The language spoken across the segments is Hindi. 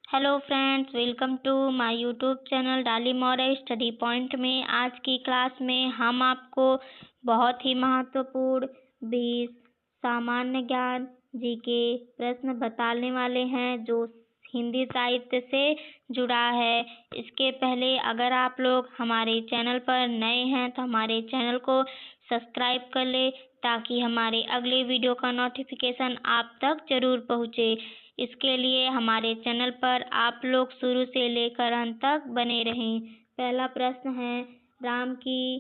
Hello friends, welcome to my YouTube channel Dali Maurya study point में। आज की क्लास में हम आपको बहुत ही महत्वपूर्ण 20 सामान्य ज्ञान जीके प्रश्न बताने वाले हैं जो हिंदी साहित्य से जुड़ा है। इसके पहले अगर आप लोग हमारे चैनल पर नए हैं तो हमारे चैनल को सब्सक्राइब कर ले ताकि हमारे अगले वीडियो का नोटिफिकेशन आप तक जरूर पहुँचे। इसके लिए हमारे चैनल पर आप लोग शुरू से लेकर अंत तक बने रहें। पहला प्रश्न है, राम की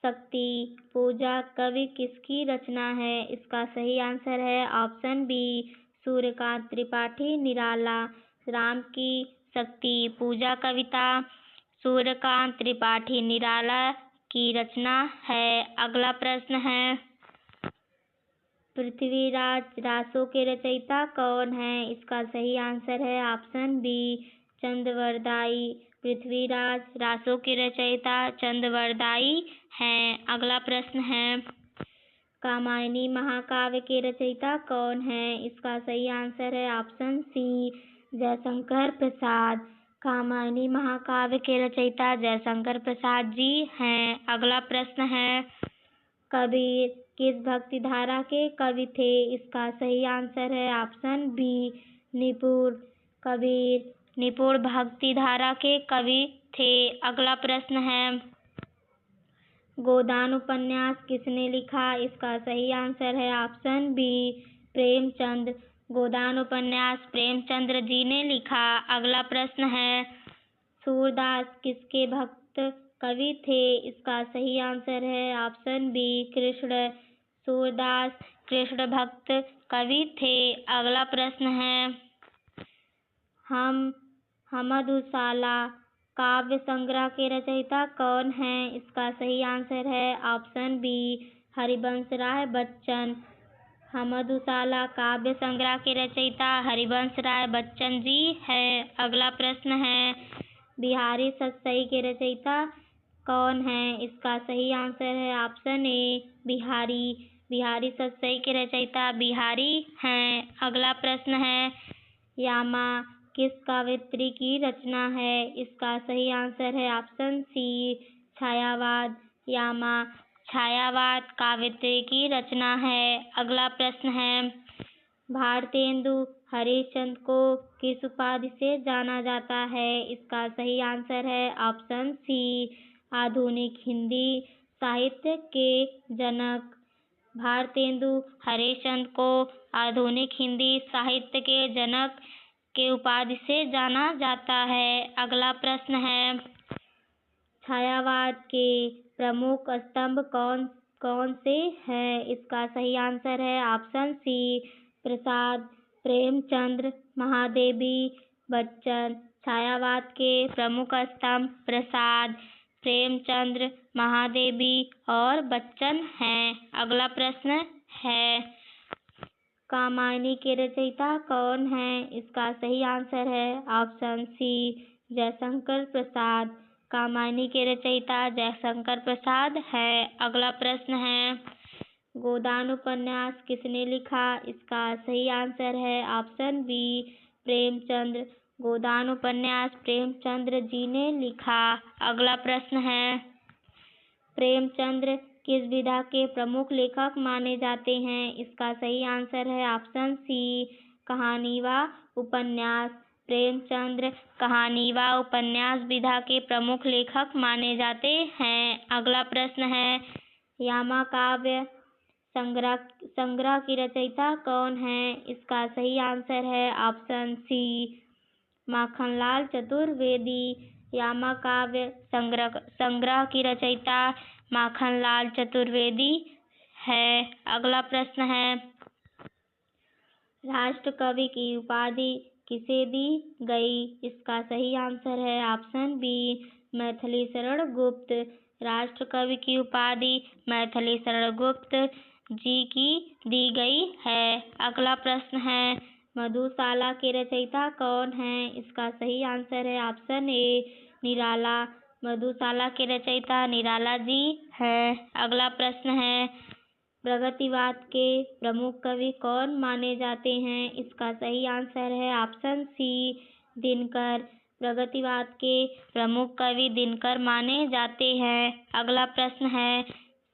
शक्ति पूजा कवि किसकी रचना है? इसका सही आंसर है ऑप्शन बी, सूर्यकांत त्रिपाठी निराला। राम की शक्ति पूजा कविता सूर्यकांत त्रिपाठी निराला की रचना है। अगला प्रश्न है, पृथ्वीराज रासो के रचयिता कौन है? इसका सही आंसर है ऑप्शन बी, चंद्रवरदाई। पृथ्वीराज रासो के रचयिता चंद्रवरदाई हैं। अगला प्रश्न है, कामायनी महाकाव्य के रचयिता कौन है? इसका सही आंसर है ऑप्शन सी, जयशंकर प्रसाद। कामायनी महाकाव्य के रचयिता जयशंकर प्रसाद जी हैं। अगला प्रश्न है, कबीर किस भक्ति धारा के कवि थे? इसका सही आंसर है ऑप्शन बी, निपुण। कबीर निपुण भक्ति धारा के कवि थे। अगला प्रश्न है, गोदान उपन्यास किसने लिखा? इसका सही आंसर है ऑप्शन बी, प्रेमचंद। गोदान उपन्यास प्रेमचंद्र जी ने लिखा। अगला प्रश्न है, सूरदास किसके भक्त कवि थे? इसका सही आंसर है ऑप्शन बी, कृष्ण। सूरदास कृष्ण भक्त कवि थे। अगला प्रश्न है, हमदुसाला काव्य संग्रह के रचयिता कौन है? इसका सही आंसर है ऑप्शन बी, हरिवंश राय बच्चन। हमदुसाला काव्य संग्रह के रचयिता हरिवंश राय बच्चन जी हैं। अगला प्रश्न है, बिहारी सतसई के रचयिता कौन है? इसका सही आंसर है ऑप्शन ए, बिहारी। बिहारी सतसई के रचयिता बिहारी हैं। अगला प्रश्न है, यामा किस काव्यत्री की रचना है? इसका सही आंसर है ऑप्शन सी, छायावाद। यामा छायावाद काव्यत्री की रचना है। अगला प्रश्न है, भारतेंदु हरिश्चंद्र को किस उपाधि से जाना जाता है? इसका सही आंसर है ऑप्शन सी, आधुनिक हिंदी साहित्य के जनक। भारतेंदु हरिश्चंद्र को आधुनिक हिंदी साहित्य के जनक के उपाधि से जाना जाता है। अगला प्रश्न है, छायावाद के प्रमुख स्तंभ कौन कौन से हैं? इसका सही आंसर है ऑप्शन सी, प्रसाद, प्रेमचंद्र, महादेवी, बच्चन। छायावाद के प्रमुख स्तंभ प्रसाद, प्रेमचंद्र, महादेवी और बच्चन हैं। अगला प्रश्न है, कामायनी के रचयिता कौन है? इसका सही आंसर है ऑप्शन सी, जयशंकर प्रसाद। कामायनी के रचयिता जयशंकर प्रसाद है। अगला प्रश्न है, गोदान उपन्यास किसने लिखा? इसका सही आंसर है ऑप्शन बी, प्रेमचंद्र। गोदान उपन्यास प्रेमचंद्र जी ने लिखा। अगला प्रश्न है, प्रेमचंद्र किस विधा के प्रमुख लेखक माने जाते हैं? इसका सही आंसर है ऑप्शन सी, कहानी व उपन्यास। प्रेमचंद्र कहानी व उपन्यास विधा के प्रमुख लेखक माने जाते हैं। अगला प्रश्न है, यामा काव्य संग्रह की रचयिता कौन है? इसका सही आंसर है ऑप्शन सी, माखनलाल चतुर्वेदी। यामा काव्य संग्रह की रचयिता माखनलाल चतुर्वेदी है। अगला प्रश्न है, राष्ट्र कवि की उपाधि किसे दी गई? इसका सही आंसर है ऑप्शन बी, मैथिली शरण गुप्त। राष्ट्र कवि की उपाधि मैथिली शरण गुप्त जी की दी गई है। अगला प्रश्न है, मधुशाला के रचयिता कौन है? इसका सही आंसर है ऑप्शन ए, निराला। मधुशाला के रचयिता निराला जी हैं। अगला प्रश्न है, प्रगतिवाद के प्रमुख कवि कौन माने जाते हैं? इसका सही आंसर है ऑप्शन सी दिनकर। प्रगतिवाद के प्रमुख कवि दिनकर माने जाते हैं। अगला प्रश्न है,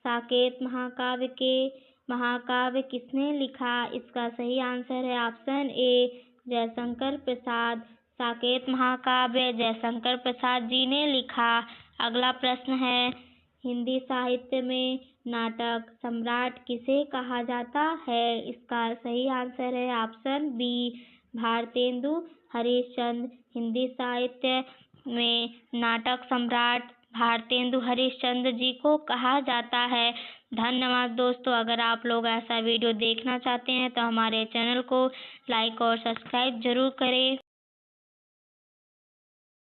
साकेत महाकाव्य के महाकाव्य किसने लिखा? इसका सही आंसर है ऑप्शन ए जयशंकर प्रसाद। साकेत महाकाव्य जयशंकर प्रसाद जी ने लिखा। अगला प्रश्न है, हिंदी साहित्य में नाटक सम्राट किसे कहा जाता है? इसका सही आंसर है ऑप्शन बी भारतेंदु हरिश्चंद्र। हिंदी साहित्य में नाटक सम्राट भारतेंदु हरिश्चंद्र जी को कहा जाता है। धन्यवाद दोस्तों। अगर आप लोग ऐसा वीडियो देखना चाहते हैं तो हमारे चैनल को लाइक और सब्सक्राइब जरूर करें।